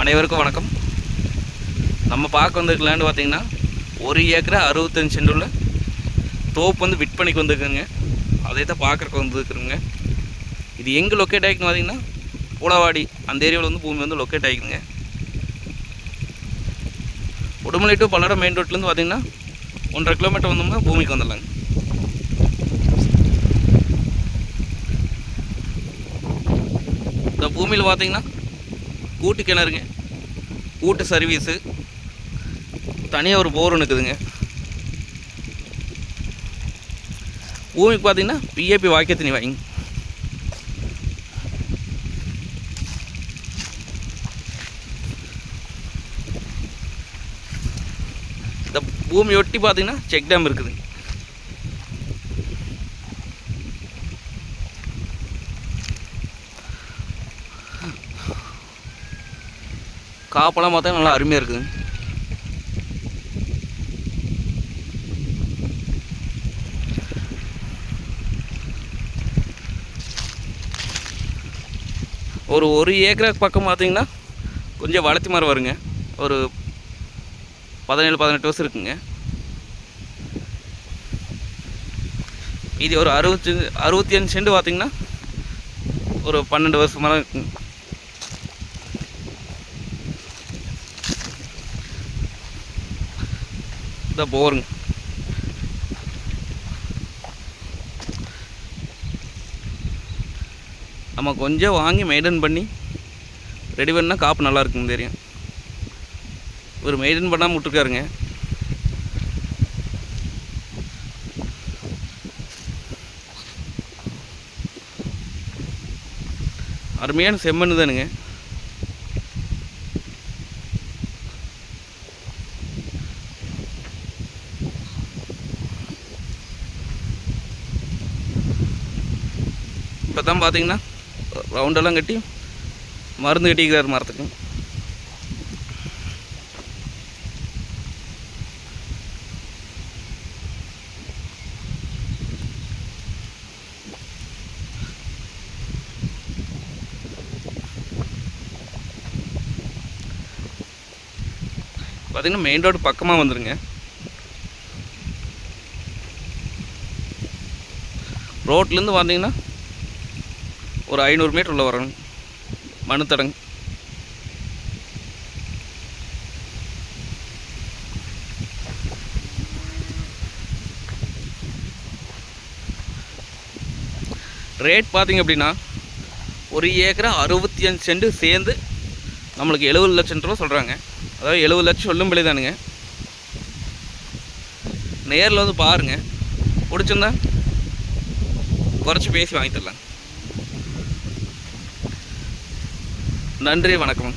அனைவருக்கும் வணக்கம். நம்ம பார்க்க வந்திருக்க லேண்டு பார்த்திங்கன்னா 1 ஏக்கரா 65 சென்ட் உள்ள தோப்பு வந்து விற்பனைக்கு வந்துருக்குங்க. அதை தான் பார்க்குறக்கு வந்துருக்குறோங்க. இது எங்கே லொக்கேட் ஆகிக்குன்னு பார்த்திங்கன்னா பூலவாடி அந்த ஏரியாவில் வந்து பூமி வந்து லொக்கேட் ஆகிக்குங்க. உடுமலை டு பல்லடம் மெயின் ரோட்லேருந்து பார்த்திங்கன்னா 1.5 கிலோமீட்டர் வந்தோம்னா பூமிக்கு வந்துடலாங்க. இந்த பூமியில் பார்த்திங்கன்னா கூட்டு கிணறுங்க, கூட்டு சர்வீஸு, தனியாக ஒரு போர் இருக்குதுங்க. பூமிக்கு பார்த்தீங்கன்னா பிஏபி வாக்கிய தண்ணி வாங்கி. இந்த பூமி ஒட்டி பார்த்தீங்கன்னா செக் டேம் இருக்குது. காப்பெல்லாம் பார்த்தா நல்லா அருமையாக இருக்குது. ஒரு ஏக்கருக்கு பக்கம் பார்த்தீங்கன்னா கொஞ்சம் வளர்த்தி மரம் வருங்க. ஒரு 17-18 வருஷம் இருக்குங்க. இது ஒரு 65 சென்ட் பார்த்தீங்கன்னா ஒரு 12 வருஷம் மரம் இருக்குங்க. போருங்க. நம்ம கொஞ்சம் வாங்கி மெயின்டைன் பண்ணி ரெடி பண்ணால் காப்பு நல்லா இருக்குங்க தெரியும். ஒரு மெயின்டைன் பண்ணாமல் விட்டுருக்காருங்க. அருமையான செம்மண் தானுங்க. இப்போ தான் பார்த்தீங்கன்னா ரவுண்டெல்லாம் கட்டி மருந்து கட்டிக்கிறார் மரத்துக்கு. பார்த்தீங்கன்னா மெயின் ரோடு பக்கமாக வந்துடுங்க. ரோட்லேருந்து பார்த்தீங்கன்னா ஒரு 500 மீட்டர் உள்ள வரணும். மணுத்தடங்கு ரேட் பார்த்திங்க அப்படின்னா 1 ஏக்கரா 65 சென்ட் சேர்ந்து நம்மளுக்கு 70 லட்சம் ரூபா சொல்கிறாங்க. அதாவது 70 லட்சம் சொல்லும் விலை தானுங்க. நேரில் வந்து பாருங்கள், பிடிச்சிருந்தா குறைச்சி பேசி வாங்கி தரலாம். நன்றி, வணக்கம்.